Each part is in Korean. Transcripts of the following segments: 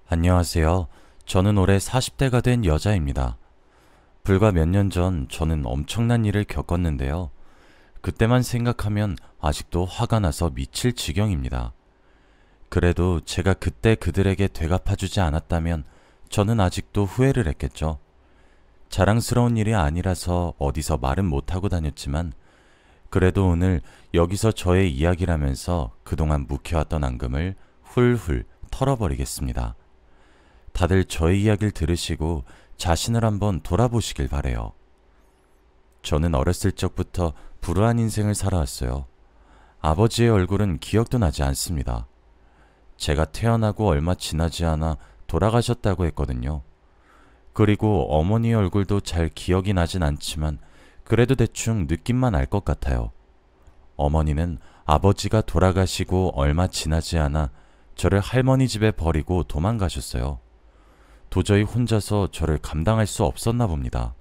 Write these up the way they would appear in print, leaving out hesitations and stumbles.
안녕하세요. 저는 올해 40대가 된 여자입니다. 불과 몇 년 전 저는 엄청난 일을 겪었는데요. 그때만 생각하면 아직도 화가 나서 미칠 지경입니다. 그래도 제가 그때 그들에게 되갚아주지 않았다면 저는 아직도 후회를 했겠죠. 자랑스러운 일이 아니라서 어디서 말은 못하고 다녔지만 그래도 오늘 여기서 저의 이야기라면서 그동안 묵혀왔던 앙금을 훌훌 털어버리겠습니다. 다들 저의 이야기를 들으시고 자신을 한번 돌아보시길 바래요. 저는 어렸을 적부터 불우한 인생을 살아왔어요. 아버지의 얼굴은 기억도 나지 않습니다. 제가 태어나고 얼마 지나지 않아 돌아가셨다고 했거든요. 그리고 어머니의 얼굴도 잘 기억이 나진 않지만 그래도 대충 느낌만 알 것 같아요. 어머니는 아버지가 돌아가시고 얼마 지나지 않아 저를 할머니 집에 버리고 도망가셨어요. 도저히 혼자서 저를 감당할 수 없었나 봅니다.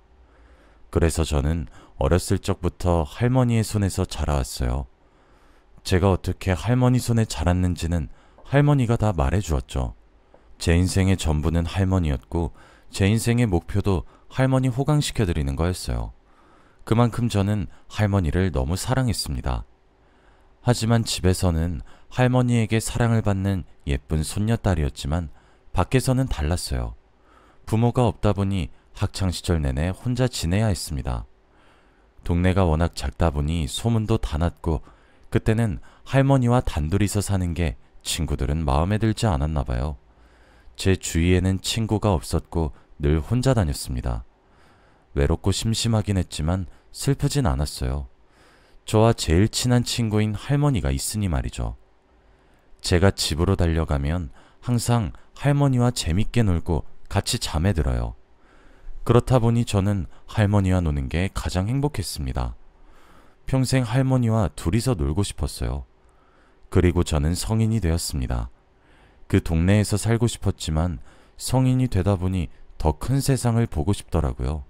그래서 저는 어렸을 적부터 할머니의 손에서 자라왔어요. 제가 어떻게 할머니 손에 자랐는지는 할머니가 다 말해주었죠. 제 인생의 전부는 할머니였고 제 인생의 목표도 할머니 호강시켜드리는 거였어요. 그만큼 저는 할머니를 너무 사랑했습니다. 하지만 집에서는 할머니에게 사랑을 받는 예쁜 손녀딸이었지만 밖에서는 달랐어요. 부모가 없다 보니 학창시절 내내 혼자 지내야 했습니다. 동네가 워낙 작다 보니 소문도 다 났고 그때는 할머니와 단둘이서 사는 게 친구들은 마음에 들지 않았나 봐요. 제 주위에는 친구가 없었고 늘 혼자 다녔습니다. 외롭고 심심하긴 했지만 슬프진 않았어요. 저와 제일 친한 친구인 할머니가 있으니 말이죠. 제가 집으로 달려가면 항상 할머니와 재밌게 놀고 같이 잠에 들어요. 그렇다 보니 저는 할머니와 노는 게 가장 행복했습니다. 평생 할머니와 둘이서 놀고 싶었어요. 그리고 저는 성인이 되었습니다. 그 동네에서 살고 싶었지만 성인이 되다 보니 더 큰 세상을 보고 싶더라고요.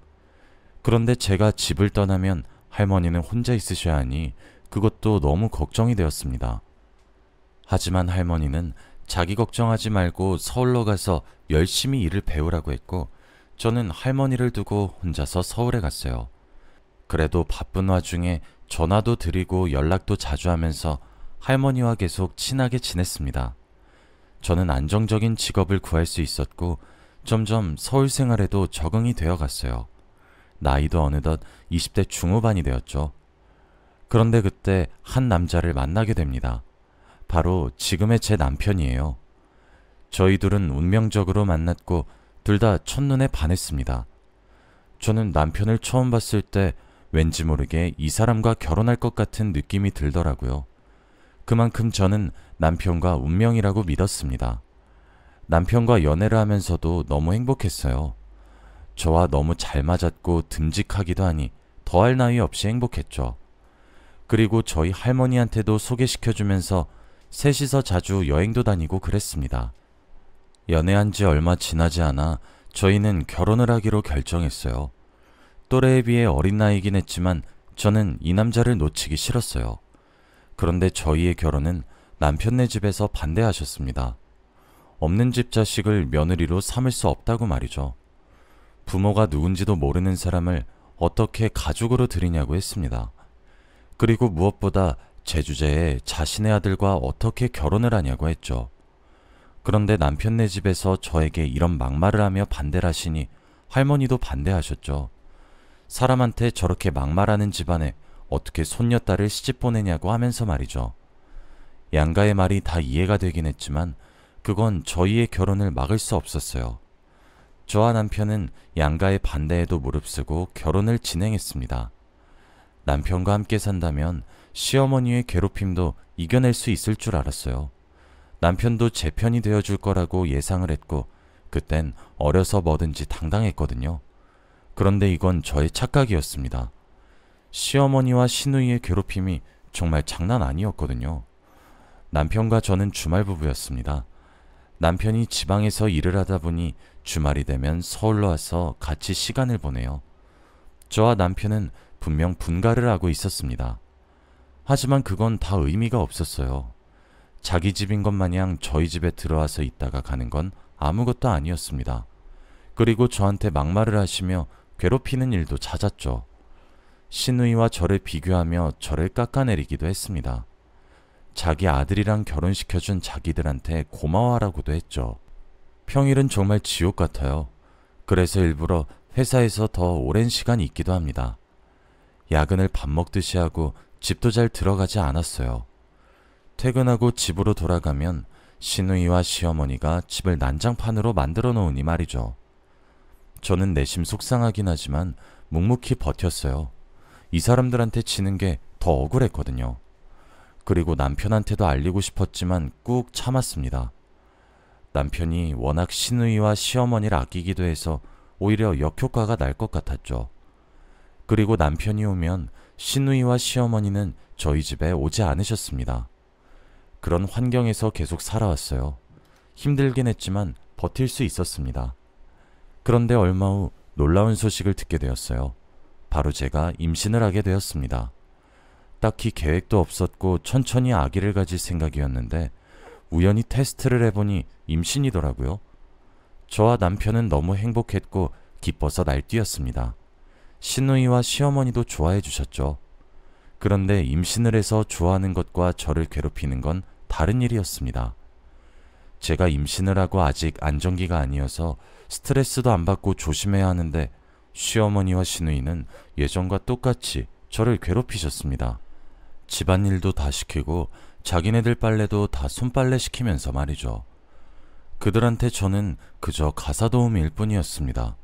그런데 제가 집을 떠나면 할머니는 혼자 있으셔야 하니 그것도 너무 걱정이 되었습니다. 하지만 할머니는 자기 걱정하지 말고 서울로 가서 열심히 일을 배우라고 했고 저는 할머니를 두고 혼자서 서울에 갔어요. 그래도 바쁜 와중에 전화도 드리고 연락도 자주 하면서 할머니와 계속 친하게 지냈습니다. 저는 안정적인 직업을 구할 수 있었고 점점 서울 생활에도 적응이 되어 갔어요. 나이도 어느덧 20대 중후반이 되었죠. 그런데 그때 한 남자를 만나게 됩니다. 바로 지금의 제 남편이에요. 저희 둘은 운명적으로 만났고 둘 다 첫눈에 반했습니다. 저는 남편을 처음 봤을 때 왠지 모르게 이 사람과 결혼할 것 같은 느낌이 들더라고요. 그만큼 저는 남편과 운명이라고 믿었습니다. 남편과 연애를 하면서도 너무 행복했어요. 저와 너무 잘 맞았고 듬직하기도 하니 더할 나위 없이 행복했죠. 그리고 저희 할머니한테도 소개시켜주면서 셋이서 자주 여행도 다니고 그랬습니다. 연애한 지 얼마 지나지 않아 저희는 결혼을 하기로 결정했어요. 또래에 비해 어린 나이이긴 했지만 저는 이 남자를 놓치기 싫었어요. 그런데 저희의 결혼은 남편네 집에서 반대하셨습니다. 없는 집 자식을 며느리로 삼을 수 없다고 말이죠. 부모가 누군지도 모르는 사람을 어떻게 가족으로 들이냐고 했습니다. 그리고 무엇보다 제 주제에 자신의 아들과 어떻게 결혼을 하냐고 했죠. 그런데 남편네 집에서 저에게 이런 막말을 하며 반대를 하시니 할머니도 반대하셨죠. 사람한테 저렇게 막말하는 집안에 어떻게 손녀딸을 시집 보내냐고 하면서 말이죠. 양가의 말이 다 이해가 되긴 했지만 그건 저희의 결혼을 막을 수 없었어요. 저와 남편은 양가의 반대에도 무릅쓰고 결혼을 진행했습니다. 남편과 함께 산다면 시어머니의 괴롭힘도 이겨낼 수 있을 줄 알았어요. 남편도 제 편이 되어줄 거라고 예상을 했고 그땐 어려서 뭐든지 당당했거든요. 그런데 이건 저의 착각이었습니다. 시어머니와 시누이의 괴롭힘이 정말 장난 아니었거든요. 남편과 저는 주말 부부였습니다. 남편이 지방에서 일을 하다 보니 주말이 되면 서울로 와서 같이 시간을 보내요. 저와 남편은 분명 분가를 하고 있었습니다. 하지만 그건 다 의미가 없었어요. 자기 집인 것 마냥 저희 집에 들어와서 있다가 가는 건 아무것도 아니었습니다. 그리고 저한테 막말을 하시며 괴롭히는 일도 잦았죠. 시누이와 저를 비교하며 저를 깎아내리기도 했습니다. 자기 아들이랑 결혼시켜준 자기들한테 고마워하라고도 했죠. 평일은 정말 지옥 같아요. 그래서 일부러 회사에서 더 오랜 시간 있기도 합니다. 야근을 밥 먹듯이 하고 집도 잘 들어가지 않았어요. 퇴근하고 집으로 돌아가면 시누이와 시어머니가 집을 난장판으로 만들어 놓으니 말이죠. 저는 내심 속상하긴 하지만 묵묵히 버텼어요. 이 사람들한테 지는 게 더 억울했거든요. 그리고 남편한테도 알리고 싶었지만 꾹 참았습니다. 남편이 워낙 시누이와 시어머니를 아끼기도 해서 오히려 역효과가 날 것 같았죠. 그리고 남편이 오면 시누이와 시어머니는 저희 집에 오지 않으셨습니다. 그런 환경에서 계속 살아왔어요. 힘들긴 했지만 버틸 수 있었습니다. 그런데 얼마 후 놀라운 소식을 듣게 되었어요. 바로 제가 임신을 하게 되었습니다. 딱히 계획도 없었고 천천히 아기를 가질 생각이었는데 우연히 테스트를 해보니 임신이더라고요. 저와 남편은 너무 행복했고 기뻐서 날뛰었습니다. 시누이와 시어머니도 좋아해 주셨죠. 그런데 임신을 해서 좋아하는 것과 저를 괴롭히는 건 다른 일이었습니다. 제가 임신을 하고 아직 안정기가 아니어서 스트레스도 안 받고 조심해야 하는데 시어머니와 시누이는 예전과 똑같이 저를 괴롭히셨습니다. 집안일도 다 시키고 자기네들 빨래도 다 손빨래 시키면서 말이죠. 그들한테 저는 그저 가사도우미일 뿐이었습니다.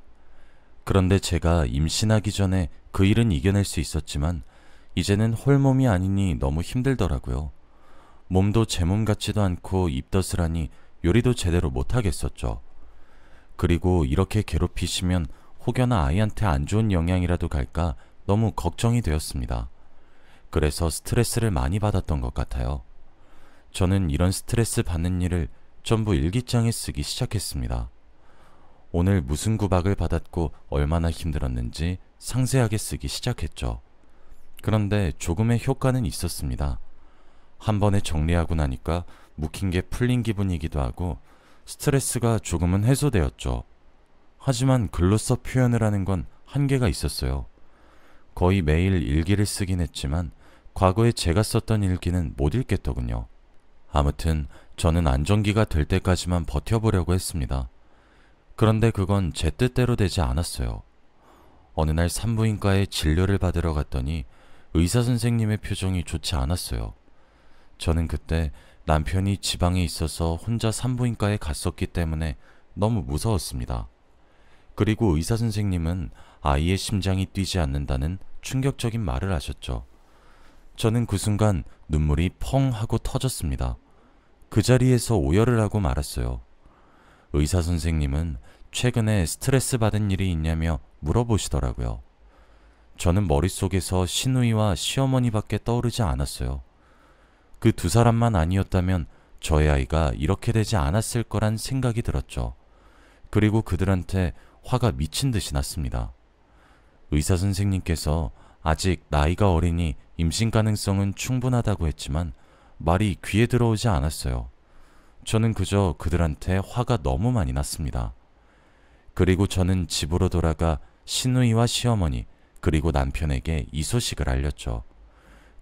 그런데 제가 임신하기 전에 그 일은 이겨낼 수 있었지만 이제는 홀몸이 아니니 너무 힘들더라고요. 몸도 제 몸 같지도 않고 입덧을 하니 요리도 제대로 못하겠었죠. 그리고 이렇게 괴롭히시면 혹여나 아이한테 안 좋은 영향이라도 갈까 너무 걱정이 되었습니다. 그래서 스트레스를 많이 받았던 것 같아요. 저는 이런 스트레스 받는 일을 전부 일기장에 쓰기 시작했습니다. 오늘 무슨 구박을 받았고 얼마나 힘들었는지 상세하게 쓰기 시작했죠. 그런데 조금의 효과는 있었습니다. 한 번에 정리하고 나니까 묵힌 게 풀린 기분이기도 하고 스트레스가 조금은 해소되었죠. 하지만 글로써 표현을 하는 건 한계가 있었어요. 거의 매일 일기를 쓰긴 했지만 과거에 제가 썼던 일기는 못 읽겠더군요. 아무튼 저는 안정기가 될 때까지만 버텨보려고 했습니다. 그런데 그건 제 뜻대로 되지 않았어요. 어느 날 산부인과에 진료를 받으러 갔더니 의사 선생님의 표정이 좋지 않았어요. 저는 그때 남편이 지방에 있어서 혼자 산부인과에 갔었기 때문에 너무 무서웠습니다. 그리고 의사 선생님은 아이의 심장이 뛰지 않는다는 충격적인 말을 하셨죠. 저는 그 순간 눈물이 펑 하고 터졌습니다. 그 자리에서 오열을 하고 말았어요. 의사 선생님은 최근에 스트레스 받은 일이 있냐며 물어보시더라고요. 저는 머릿속에서 시누이와 시어머니밖에 떠오르지 않았어요. 그 두 사람만 아니었다면 저의 아이가 이렇게 되지 않았을 거란 생각이 들었죠. 그리고 그들한테 화가 미친 듯이 났습니다. 의사 선생님께서 아직 나이가 어리니 임신 가능성은 충분하다고 했지만 말이 귀에 들어오지 않았어요. 저는 그저 그들한테 화가 너무 많이 났습니다. 그리고 저는 집으로 돌아가 시누이와 시어머니 그리고 남편에게 이 소식을 알렸죠.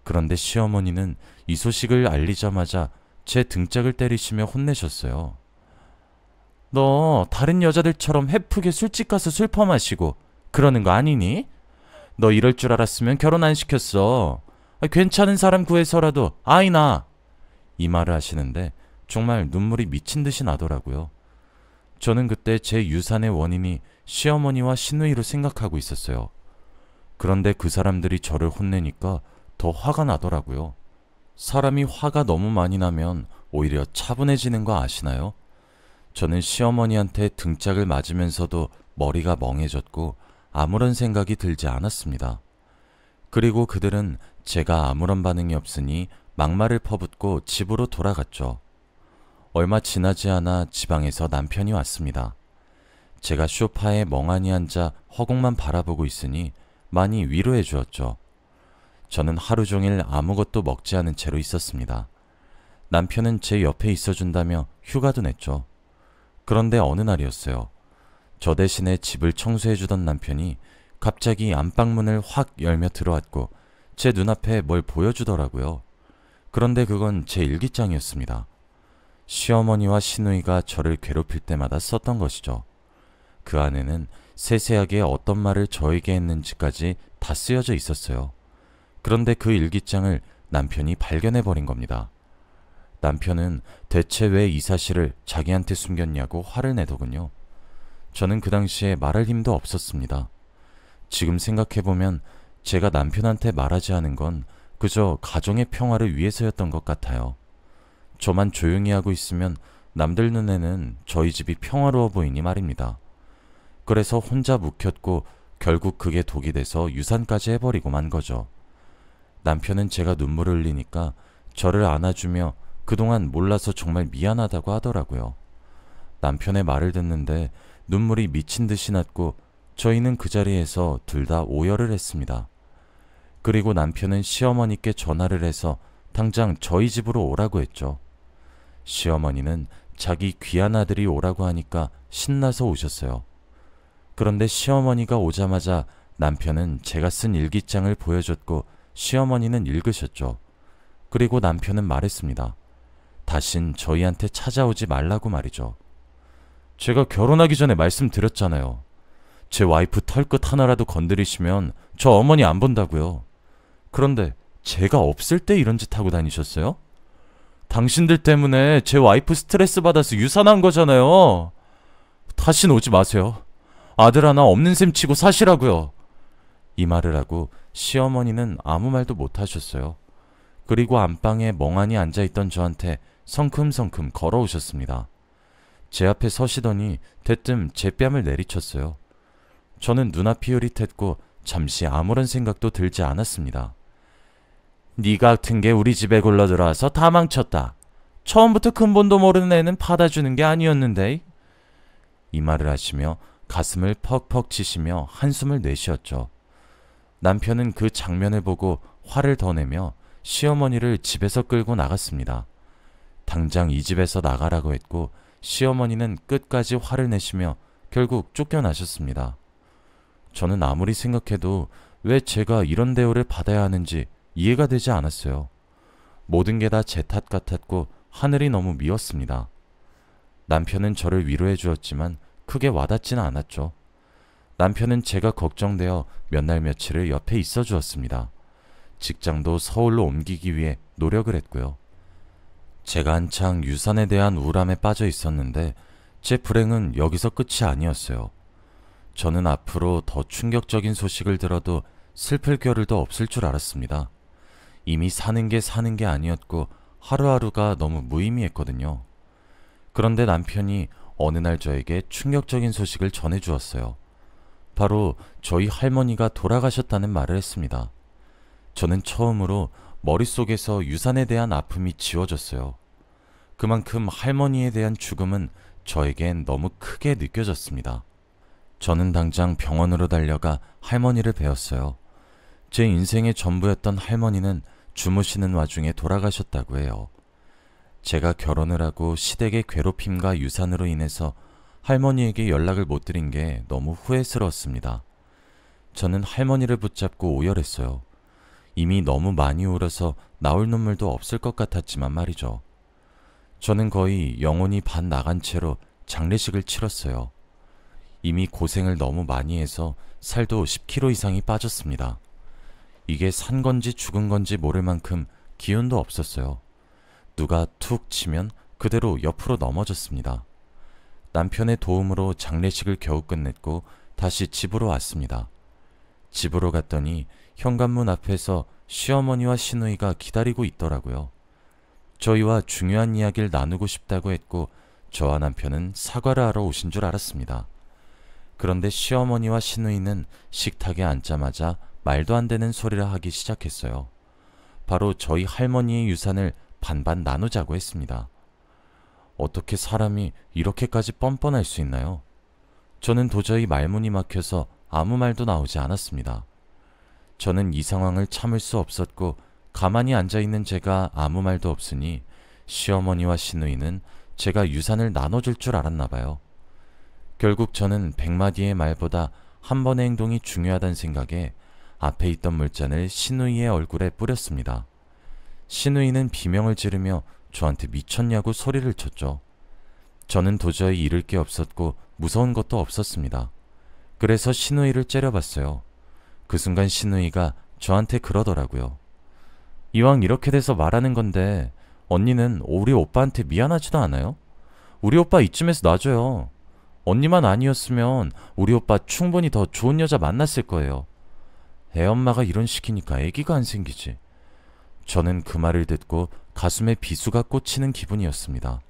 그런데 시어머니는 이 소식을 알리자마자 제 등짝을 때리시며 혼내셨어요. 너 다른 여자들처럼 헤프게 술집 가서 술 퍼마시고 그러는 거 아니니? 너 이럴 줄 알았으면 결혼 안 시켰어. 괜찮은 사람 구해서라도 아이 낳아. 이 말을 하시는데 정말 눈물이 미친 듯이 나더라고요. 저는 그때 제 유산의 원인이 시어머니와 시누이로 생각하고 있었어요. 그런데 그 사람들이 저를 혼내니까 더 화가 나더라고요. 사람이 화가 너무 많이 나면 오히려 차분해지는 거 아시나요? 저는 시어머니한테 등짝을 맞으면서도 머리가 멍해졌고 아무런 생각이 들지 않았습니다. 그리고 그들은 제가 아무런 반응이 없으니 막말을 퍼붓고 집으로 돌아갔죠. 얼마 지나지 않아 지방에서 남편이 왔습니다. 제가 소파에 멍하니 앉아 허공만 바라보고 있으니 많이 위로해 주었죠. 저는 하루 종일 아무것도 먹지 않은 채로 있었습니다. 남편은 제 옆에 있어준다며 휴가도 냈죠. 그런데 어느 날이었어요. 저 대신에 집을 청소해주던 남편이 갑자기 안방문을 확 열며 들어왔고 제 눈앞에 뭘 보여주더라고요. 그런데 그건 제 일기장이었습니다. 시어머니와 시누이가 저를 괴롭힐 때마다 썼던 것이죠. 그 안에는 세세하게 어떤 말을 저에게 했는지까지 다 쓰여져 있었어요. 그런데 그 일기장을 남편이 발견해버린 겁니다. 남편은 대체 왜 이 사실을 자기한테 숨겼냐고 화를 내더군요. 저는 그 당시에 말할 힘도 없었습니다. 지금 생각해보면 제가 남편한테 말하지 않은 건 그저 가정의 평화를 위해서였던 것 같아요. 저만 조용히 하고 있으면 남들 눈에는 저희 집이 평화로워 보이니 말입니다. 그래서 혼자 묵혔고 결국 그게 독이 돼서 유산까지 해버리고 만 거죠. 남편은 제가 눈물을 흘리니까 저를 안아주며 그동안 몰라서 정말 미안하다고 하더라고요. 남편의 말을 듣는데 눈물이 미친 듯이 났고 저희는 그 자리에서 둘 다 오열을 했습니다. 그리고 남편은 시어머니께 전화를 해서 당장 저희 집으로 오라고 했죠. 시어머니는 자기 귀한 아들이 오라고 하니까 신나서 오셨어요. 그런데 시어머니가 오자마자 남편은 제가 쓴 일기장을 보여줬고 시어머니는 읽으셨죠. 그리고 남편은 말했습니다. 다신 저희한테 찾아오지 말라고 말이죠. 제가 결혼하기 전에 말씀드렸잖아요. 제 와이프 털끝 하나라도 건드리시면 저 어머니 안 본다고요. 그런데 제가 없을 때 이런 짓 하고 다니셨어요? 당신들 때문에 제 와이프 스트레스 받아서 유산한 거잖아요. 다신 오지 마세요. 아들 하나 없는 셈 치고 사시라고요. 이 말을 하고 시어머니는 아무 말도 못 하셨어요. 그리고 안방에 멍하니 앉아있던 저한테 성큼성큼 걸어오셨습니다. 제 앞에 서시더니 대뜸 제 뺨을 내리쳤어요. 저는 눈앞이 흐릿했고 잠시 아무런 생각도 들지 않았습니다. 네 같은 게 우리 집에 굴러 들어와서 다 망쳤다. 처음부터 근본도 모르는 애는 받아주는 게 아니었는데. 이 말을 하시며 가슴을 퍽퍽 치시며 한숨을 내쉬었죠. 남편은 그 장면을 보고 화를 더 내며 시어머니를 집에서 끌고 나갔습니다. 당장 이 집에서 나가라고 했고 시어머니는 끝까지 화를 내시며 결국 쫓겨나셨습니다. 저는 아무리 생각해도 왜 제가 이런 대우를 받아야 하는지 이해가 되지 않았어요. 모든 게 다 제 탓 같았고 하늘이 너무 미웠습니다. 남편은 저를 위로해 주었지만 크게 와닿지는 않았죠. 남편은 제가 걱정되어 몇 날 며칠을 옆에 있어 주었습니다. 직장도 서울로 옮기기 위해 노력을 했고요. 제가 한창 유산에 대한 우울함에 빠져 있었는데 제 불행은 여기서 끝이 아니었어요. 저는 앞으로 더 충격적인 소식을 들어도 슬플 겨를도 없을 줄 알았습니다. 이미 사는 게 아니었고 하루하루가 너무 무의미했거든요. 그런데 남편이 어느 날 저에게 충격적인 소식을 전해주었어요. 바로 저희 할머니가 돌아가셨다는 말을 했습니다. 저는 처음으로 머릿속에서 유산에 대한 아픔이 지워졌어요. 그만큼 할머니에 대한 죽음은 저에겐 너무 크게 느껴졌습니다. 저는 당장 병원으로 달려가 할머니를 뵈었어요. 제 인생의 전부였던 할머니는 주무시는 와중에 돌아가셨다고 해요. 제가 결혼을 하고 시댁의 괴롭힘과 유산으로 인해서 할머니에게 연락을 못 드린 게 너무 후회스러웠습니다. 저는 할머니를 붙잡고 오열했어요. 이미 너무 많이 울어서 나올 눈물도 없을 것 같았지만 말이죠. 저는 거의 영혼이 반 나간 채로 장례식을 치렀어요. 이미 고생을 너무 많이 해서 살도 10kg 이상이 빠졌습니다. 이게 산 건지 죽은 건지 모를 만큼 기운도 없었어요. 누가 툭 치면 그대로 옆으로 넘어졌습니다. 남편의 도움으로 장례식을 겨우 끝냈고 다시 집으로 왔습니다. 집으로 갔더니 현관문 앞에서 시어머니와 시누이가 기다리고 있더라고요. 저희와 중요한 이야기를 나누고 싶다고 했고 저와 남편은 사과를 하러 오신 줄 알았습니다. 그런데 시어머니와 시누이는 식탁에 앉자마자 말도 안 되는 소리를 하기 시작했어요. 바로 저희 할머니의 유산을 반반 나누자고 했습니다. 어떻게 사람이 이렇게까지 뻔뻔할 수 있나요? 저는 도저히 말문이 막혀서 아무 말도 나오지 않았습니다. 저는 이 상황을 참을 수 없었고 가만히 앉아있는 제가 아무 말도 없으니 시어머니와 시누이는 제가 유산을 나눠줄 줄 알았나 봐요. 결국 저는 100마디의 말보다 한 번의 행동이 중요하다는 생각에 앞에 있던 물잔을 시누이의 얼굴에 뿌렸습니다. 시누이는 비명을 지르며 저한테 미쳤냐고 소리를 쳤죠. 저는 도저히 잃을 게 없었고 무서운 것도 없었습니다. 그래서 시누이를 째려봤어요. 그 순간 시누이가 저한테 그러더라고요. 이왕 이렇게 돼서 말하는 건데 언니는 우리 오빠한테 미안하지도 않아요? 우리 오빠 이쯤에서 놔줘요. 언니만 아니었으면 우리 오빠 충분히 더 좋은 여자 만났을 거예요. 애엄마가 이런 식이니까 애기가 안 생기지. 저는 그 말을 듣고 가슴에 비수가 꽂히는 기분이었습니다.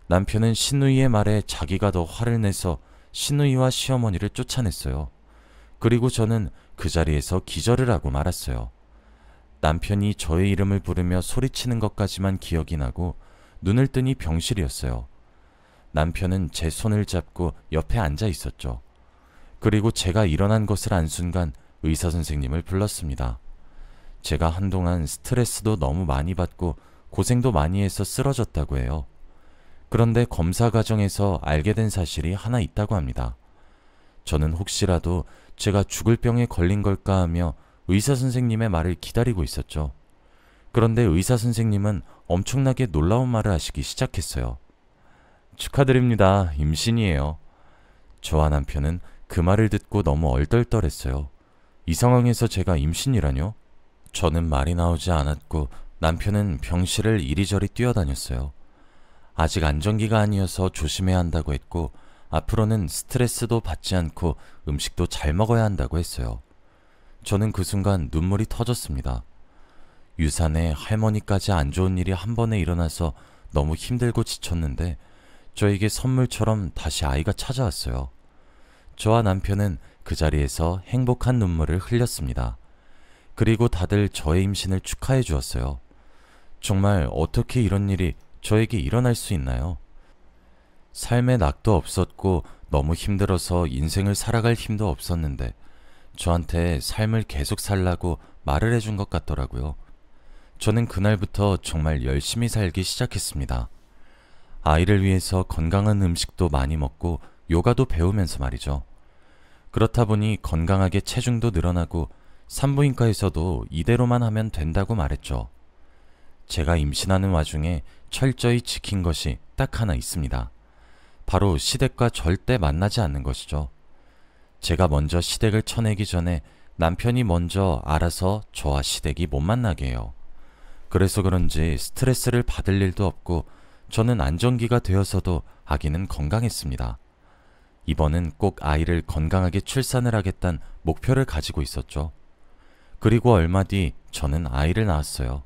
남편은 시누이의 말에 자기가 더 화를 내서 시누이와 시어머니를 쫓아냈어요. 그리고 저는 그 자리에서 기절을 하고 말았어요. 남편이 저의 이름을 부르며 소리치는 것까지만 기억이 나고 눈을 뜨니 병실이었어요. 남편은 제 손을 잡고 옆에 앉아 있었죠. 그리고 제가 일어난 것을 안 순간 의사 선생님을 불렀습니다. 제가 한동안 스트레스도 너무 많이 받고 고생도 많이 해서 쓰러졌다고 해요. 그런데 검사 과정에서 알게 된 사실이 하나 있다고 합니다. 저는 혹시라도 제가 죽을 병에 걸린 걸까 하며 의사 선생님의 말을 기다리고 있었죠. 그런데 의사 선생님은 엄청나게 놀라운 말을 하시기 시작했어요. 축하드립니다. 임신이에요. 저와 남편은 그 말을 듣고 너무 얼떨떨했어요. 이 상황에서 제가 임신이라뇨? 저는 말이 나오지 않았고 남편은 병실을 이리저리 뛰어다녔어요. 아직 안정기가 아니어서 조심해야 한다고 했고 앞으로는 스트레스도 받지 않고 음식도 잘 먹어야 한다고 했어요. 저는 그 순간 눈물이 터졌습니다. 유산에 할머니까지 안 좋은 일이 한 번에 일어나서 너무 힘들고 지쳤는데 저에게 선물처럼 다시 아이가 찾아왔어요. 저와 남편은 그 자리에서 행복한 눈물을 흘렸습니다. 그리고 다들 저의 임신을 축하해 주었어요. 정말 어떻게 이런 일이 저에게 일어날 수 있나요? 삶에 낙도 없었고 너무 힘들어서 인생을 살아갈 힘도 없었는데 저한테 삶을 계속 살라고 말을 해준 것 같더라고요. 저는 그날부터 정말 열심히 살기 시작했습니다. 아이를 위해서 건강한 음식도 많이 먹고 요가도 배우면서 말이죠. 그렇다 보니 건강하게 체중도 늘어나고 산부인과에서도 이대로만 하면 된다고 말했죠. 제가 임신하는 와중에 철저히 지킨 것이 딱 하나 있습니다. 바로 시댁과 절대 만나지 않는 것이죠. 제가 먼저 시댁을 쳐내기 전에 남편이 먼저 알아서 저와 시댁이 못 만나게 해요. 그래서 그런지 스트레스를 받을 일도 없고 저는 안정기가 되어서도 아기는 건강했습니다. 이번은 꼭 아이를 건강하게 출산을 하겠다는 목표를 가지고 있었죠. 그리고 얼마 뒤 저는 아이를 낳았어요.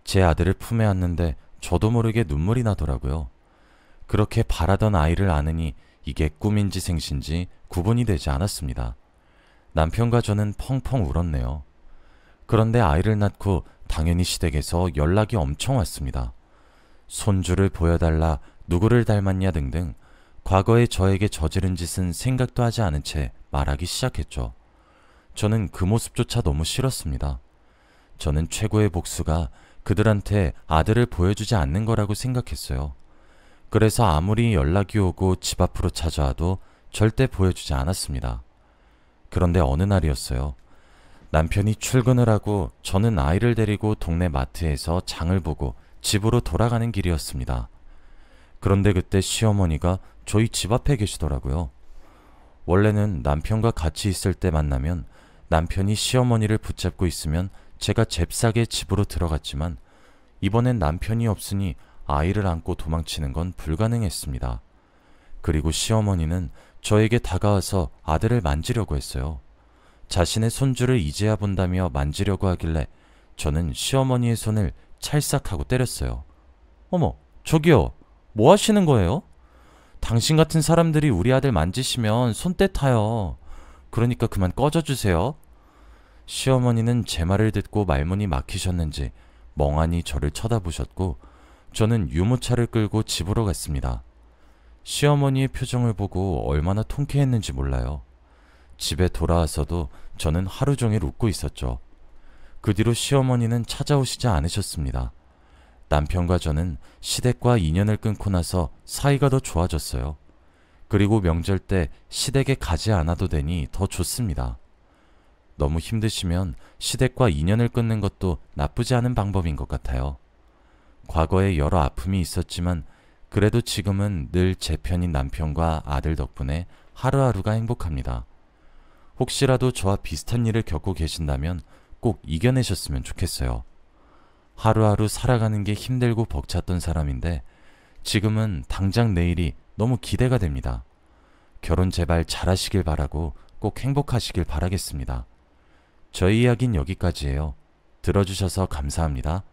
제 아들을 품에 안는데 저도 모르게 눈물이 나더라고요. 그렇게 바라던 아이를 안으니 이게 꿈인지 생신지 구분이 되지 않았습니다. 남편과 저는 펑펑 울었네요. 그런데 아이를 낳고 당연히 시댁에서 연락이 엄청 왔습니다. 손주를 보여달라, 누구를 닮았냐 등등 과거에 저에게 저지른 짓은 생각도 하지 않은 채 말하기 시작했죠. 저는 그 모습조차 너무 싫었습니다. 저는 최고의 복수가 그들한테 아들을 보여주지 않는 거라고 생각했어요. 그래서 아무리 연락이 오고 집 앞으로 찾아와도 절대 보여주지 않았습니다. 그런데 어느 날이었어요. 남편이 출근을 하고 저는 아이를 데리고 동네 마트에서 장을 보고 집으로 돌아가는 길이었습니다. 그런데 그때 시어머니가 저희 집 앞에 계시더라고요. 원래는 남편과 같이 있을 때 만나면 남편이 시어머니를 붙잡고 있으면 제가 잽싸게 집으로 들어갔지만 이번엔 남편이 없으니 아이를 안고 도망치는 건 불가능했습니다. 그리고 시어머니는 저에게 다가와서 아들을 만지려고 했어요. 자신의 손주를 이제야 본다며 만지려고 하길래 저는 시어머니의 손을 찰싹하고 때렸어요. 어머, 저기요. 뭐 하시는 거예요? 당신 같은 사람들이 우리 아들 만지시면 손때 타요. 그러니까 그만 꺼져주세요. 시어머니는 제 말을 듣고 말문이 막히셨는지 멍하니 저를 쳐다보셨고 저는 유모차를 끌고 집으로 갔습니다. 시어머니의 표정을 보고 얼마나 통쾌했는지 몰라요. 집에 돌아와서도 저는 하루 종일 웃고 있었죠. 그 뒤로 시어머니는 찾아오시지 않으셨습니다. 남편과 저는 시댁과 인연을 끊고 나서 사이가 더 좋아졌어요. 그리고 명절 때 시댁에 가지 않아도 되니 더 좋습니다. 너무 힘드시면 시댁과 인연을 끊는 것도 나쁘지 않은 방법인 것 같아요. 과거에 여러 아픔이 있었지만 그래도 지금은 늘 제 편인 남편과 아들 덕분에 하루하루가 행복합니다. 혹시라도 저와 비슷한 일을 겪고 계신다면 꼭 이겨내셨으면 좋겠어요. 하루하루 살아가는 게 힘들고 벅찼던 사람인데 지금은 당장 내일이 너무 기대가 됩니다. 결혼 제발 잘하시길 바라고 꼭 행복하시길 바라겠습니다. 저희 이야기는 여기까지예요. 들어주셔서 감사합니다.